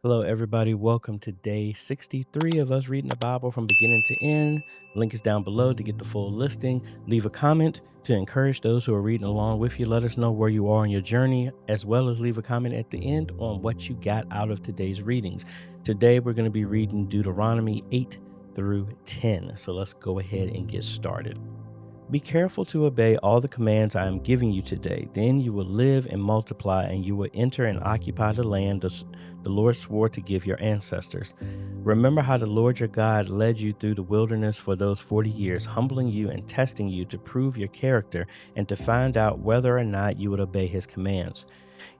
Hello, everybody. Welcome to day 63 of us reading the Bible from beginning to end. Link is down below to get the full listing. Leave a comment to encourage those who are reading along with you. Let us know where you are on your journey, as well as leave a comment at the end on what you got out of today's readings. Today, we're going to be reading Deuteronomy 8 through 10. So let's go ahead and get started. Be careful to obey all the commands I am giving you today. Then you will live and multiply, and you will enter and occupy the land the Lord swore to give your ancestors. Remember how the Lord your God led you through the wilderness for those 40 years, humbling you and testing you to prove your character and to find out whether or not you would obey his commands.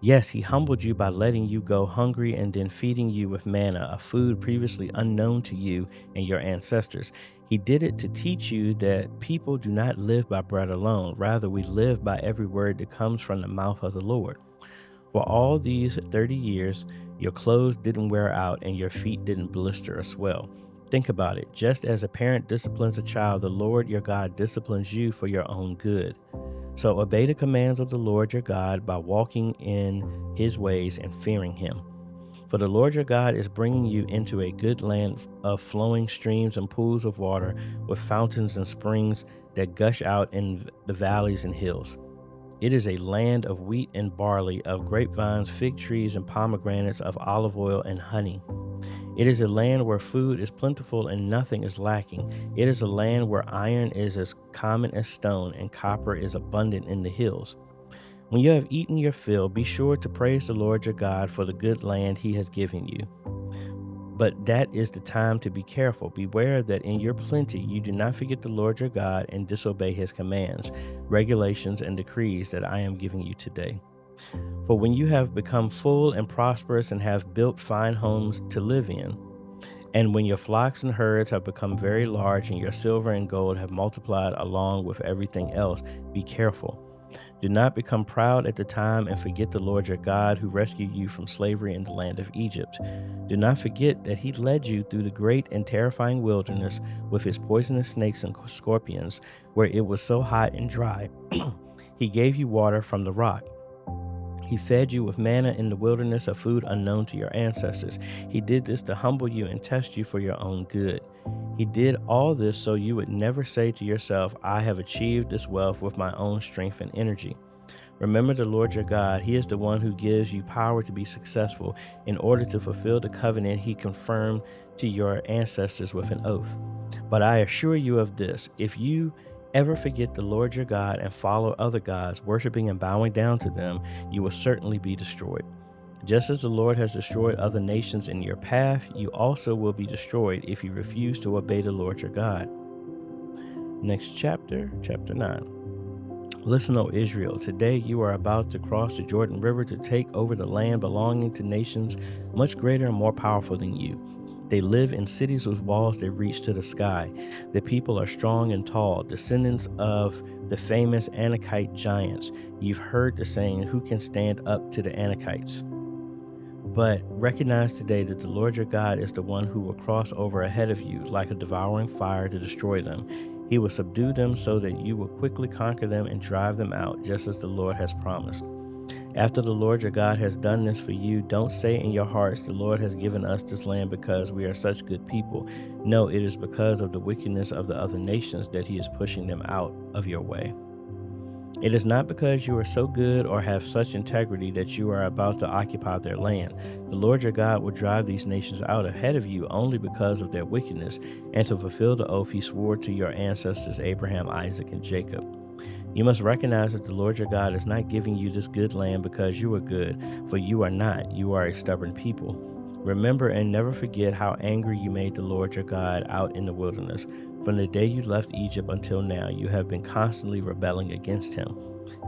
Yes, he humbled you by letting you go hungry and then feeding you with manna, a food previously unknown to you and your ancestors. He did it to teach you that people do not live by bread alone. Rather, we live by every word that comes from the mouth of the Lord. For all these 30 years, your clothes didn't wear out and your feet didn't blister or swell. Think about it. Just as a parent disciplines a child, the Lord your God disciplines you for your own good. So obey the commands of the Lord your God by walking in his ways and fearing him. For the Lord your God is bringing you into a good land of flowing streams and pools of water, with fountains and springs that gush out in the valleys and hills. It is a land of wheat and barley, of grapevines, fig trees, and pomegranates, of olive oil and honey. It is a land where food is plentiful and nothing is lacking. It is a land where iron is as common as stone and copper is abundant in the hills. When you have eaten your fill, be sure to praise the Lord your God for the good land he has given you. But that is the time to be careful. Beware that in your plenty you do not forget the Lord your God and disobey his commands, regulations, and decrees that I am giving you today. For when you have become full and prosperous and have built fine homes to live in, and when your flocks and herds have become very large and your silver and gold have multiplied along with everything else, be careful. Do not become proud at the time and forget the Lord your God who rescued you from slavery in the land of Egypt. Do not forget that he led you through the great and terrifying wilderness with his poisonous snakes and scorpions, where it was so hot and dry. He gave you water from the rock. He fed you with manna in the wilderness, a food unknown to your ancestors. He did this to humble you and test you for your own good. He did all this so you would never say to yourself, I have achieved this wealth with my own strength and energy. Remember the Lord your God. He is the one who gives you power to be successful in order to fulfill the covenant he confirmed to your ancestors with an oath. But I assure you of this, if you ever forget the Lord your God and follow other gods, worshiping and bowing down to them, you will certainly be destroyed. Just as the Lord has destroyed other nations in your path, you also will be destroyed if you refuse to obey the Lord your God. Next chapter, chapter 9. Listen, O Israel, today you are about to cross the Jordan River to take over the land belonging to nations much greater and more powerful than you. They live in cities with walls that reach to the sky. The people are strong and tall, descendants of the famous Anakite giants. You've heard the saying, who can stand up to the Anakites? But recognize today that the Lord your God is the one who will cross over ahead of you like a devouring fire to destroy them. He will subdue them so that you will quickly conquer them and drive them out, just as the Lord has promised. After the Lord your God has done this for you, don't say in your hearts, the Lord has given us this land because we are such good people. No, it is because of the wickedness of the other nations that he is pushing them out of your way. It is not because you are so good or have such integrity that you are about to occupy their land. The Lord your God will drive these nations out ahead of you only because of their wickedness and to fulfill the oath he swore to your ancestors Abraham, Isaac, and Jacob. You must recognize that the Lord your God is not giving you this good land because you are good, for you are not. You are a stubborn people. Remember and never forget how angry you made the Lord your God out in the wilderness. From the day you left Egypt until now, you have been constantly rebelling against him.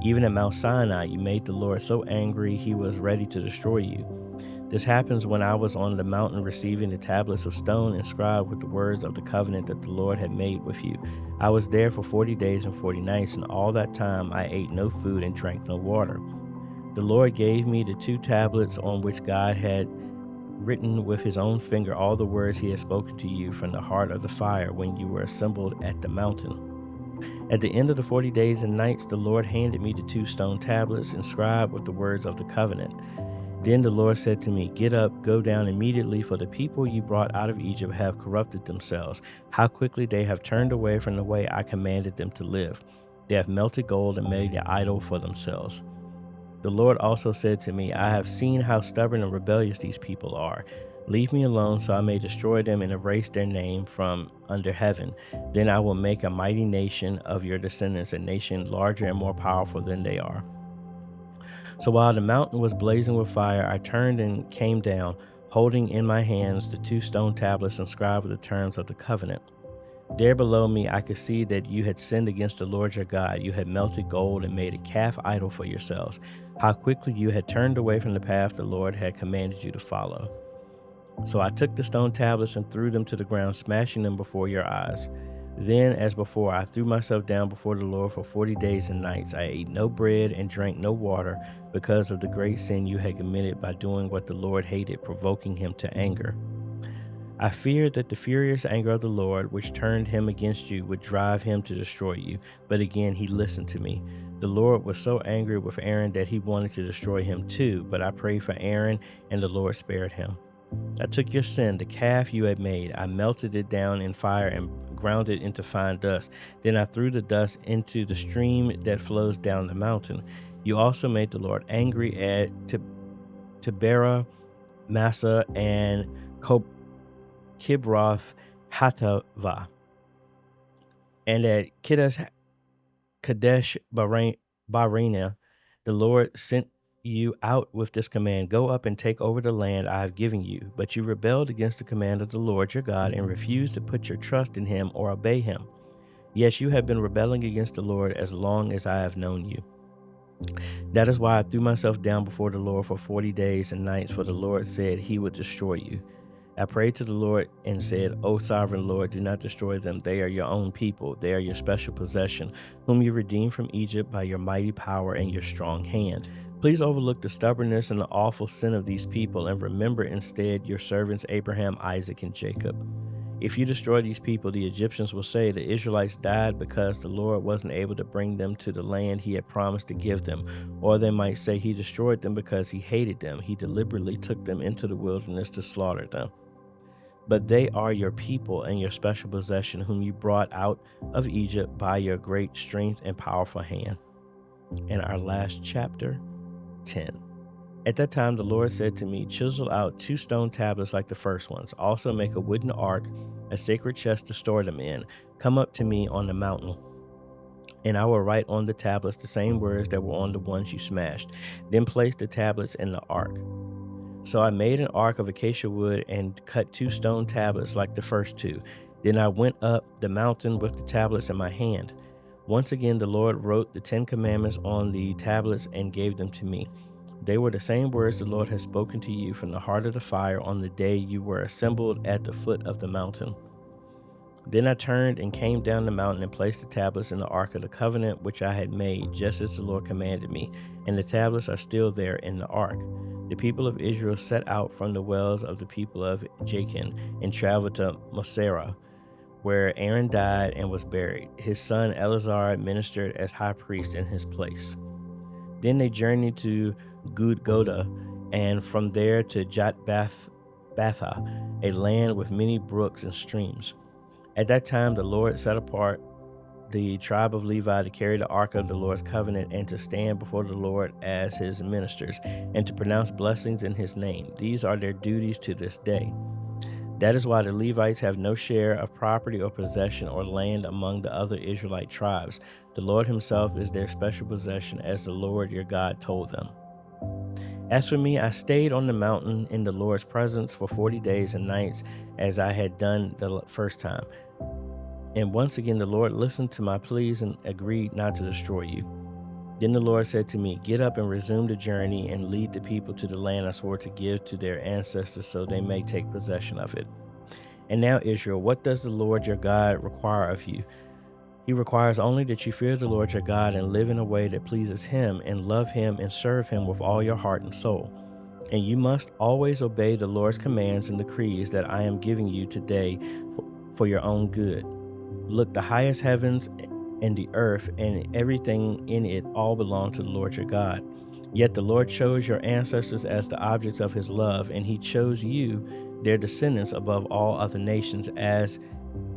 Even at Mount Sinai, you made the Lord so angry he was ready to destroy you. This happens when I was on the mountain receiving the tablets of stone inscribed with the words of the covenant that the Lord had made with you. I was there for 40 days and 40 nights, and all that time I ate no food and drank no water. The Lord gave me the 2 tablets on which God had written with his own finger all the words he had spoken to you from the heart of the fire when you were assembled at the mountain. At the end of the 40 days and nights, the Lord handed me the 2 stone tablets inscribed with the words of the covenant. Then the Lord said to me, Get up, go down immediately, for the people you brought out of Egypt have corrupted themselves. How quickly they have turned away from the way I commanded them to live. They have melted gold and made an idol for themselves. The Lord also said to me, I have seen how stubborn and rebellious these people are. Leave me alone so I may destroy them and erase their name from under heaven. Then I will make a mighty nation of your descendants, a nation larger and more powerful than they are. So while the mountain was blazing with fire, I turned and came down, holding in my hands the 2 stone tablets inscribed with the terms of the covenant. There below me, I could see that you had sinned against the Lord your God. You had melted gold and made a calf idol for yourselves. How quickly you had turned away from the path the Lord had commanded you to follow. So I took the stone tablets and threw them to the ground, smashing them before your eyes. Then, as before, I threw myself down before the Lord for 40 days and nights. I ate no bread and drank no water because of the great sin you had committed by doing what the Lord hated, provoking him to anger. I feared that the furious anger of the Lord, which turned him against you, would drive him to destroy you. But again, he listened to me. The Lord was so angry with Aaron that he wanted to destroy him too. But I prayed for Aaron, and the Lord spared him. I took your sin, the calf you had made. I melted it down in fire and ground it into fine dust. Then I threw the dust into the stream that flows down the mountain. You also made the Lord angry at Taberah, Massa, and Kibroth Hattava, and at Kadesh Barnea. The Lord sent you out with this command, Go up and take over the land I have given you. But you rebelled against the command of the Lord your God and refused to put your trust in him or obey him. Yes, you have been rebelling against the Lord as long as I have known you. That is why I threw myself down before the Lord for 40 days and nights, for the Lord said he would destroy you. I prayed to the Lord and said, O sovereign Lord, do not destroy them. They are your own people. They are your special possession, whom you redeemed from Egypt by your mighty power and your strong hand. Please overlook the stubbornness and the awful sin of these people, and remember instead your servants Abraham, Isaac, and Jacob. If you destroy these people, the Egyptians will say the Israelites died because the Lord wasn't able to bring them to the land he had promised to give them. Or they might say he destroyed them because he hated them. He deliberately took them into the wilderness to slaughter them. But they are your people and your special possession, whom you brought out of Egypt by your great strength and powerful hand. And our last chapter, 10. At that time, the Lord said to me, Chisel out 2 stone tablets like the first ones. Also make a wooden ark, a sacred chest to store them in. Come up to me on the mountain, and I will write on the tablets the same words that were on the ones you smashed. Then place the tablets in the ark. So I made an ark of acacia wood and cut 2 stone tablets like the first 2. Then I went up the mountain with the tablets in my hand. Once again, the Lord wrote the 10 commandments on the tablets and gave them to me. They were the same words the Lord had spoken to you from the heart of the fire on the day you were assembled at the foot of the mountain. Then I turned and came down the mountain and placed the tablets in the ark of the covenant which I had made, just as the Lord commanded me, and the tablets are still there in the ark. The people of Israel set out from the wells of the people of Jachin and traveled to Mosera, where Aaron died and was buried. His son Eleazar ministered as high priest in his place. Then they journeyed to Gudgoda, and from there to Jotbatha, a land with many brooks and streams. At that time, the Lord set apart the tribe of Levi to carry the ark of the Lord's covenant and to stand before the Lord as his ministers and to pronounce blessings in his name. These are their duties to this day. That is why the Levites have no share of property or possession or land among the other Israelite tribes. The Lord himself is their special possession, as the Lord your God told them. As for me, I stayed on the mountain in the Lord's presence for 40 days and nights, as I had done the first time. And once again, the Lord listened to my pleas and agreed not to destroy you. Then the Lord said to me, Get up and resume the journey and lead the people to the land I swore to give to their ancestors so they may take possession of it. And now, Israel, what does the Lord your God require of you? He requires only that you fear the Lord your God and live in a way that pleases him and love him and serve him with all your heart and soul. And you must always obey the Lord's commands and decrees that I am giving you today for your own good. Look, the highest heavens and the earth and everything in it all belong to the Lord your God. Yet the Lord chose your ancestors as the objects of his love, and he chose you, their descendants, above all other nations, as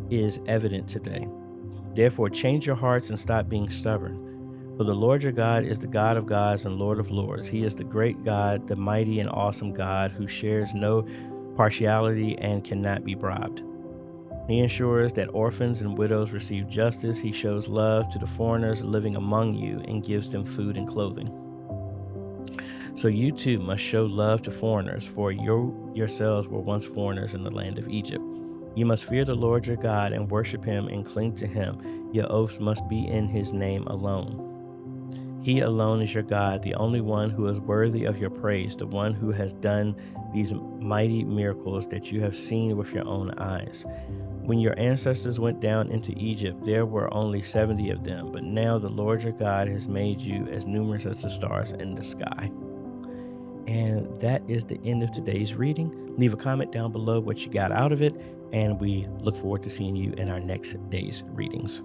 is evident today. Therefore, change your hearts and stop being stubborn. For the Lord your God is the God of gods and Lord of lords. He is the great God, the mighty and awesome God who shares no partiality and cannot be bribed. He ensures that orphans and widows receive justice. He shows love to the foreigners living among you and gives them food and clothing. So you too must show love to foreigners, for you yourselves were once foreigners in the land of Egypt. You must fear the Lord your God and worship him and cling to him. Your oaths must be in his name alone. He alone is your God, the only one who is worthy of your praise, the one who has done these mighty miracles that you have seen with your own eyes. When your ancestors went down into Egypt, there were only 70 of them, but now the Lord your God has made you as numerous as the stars in the sky. And that is the end of today's reading. Leave a comment down below what you got out of it, and we look forward to seeing you in our next day's readings.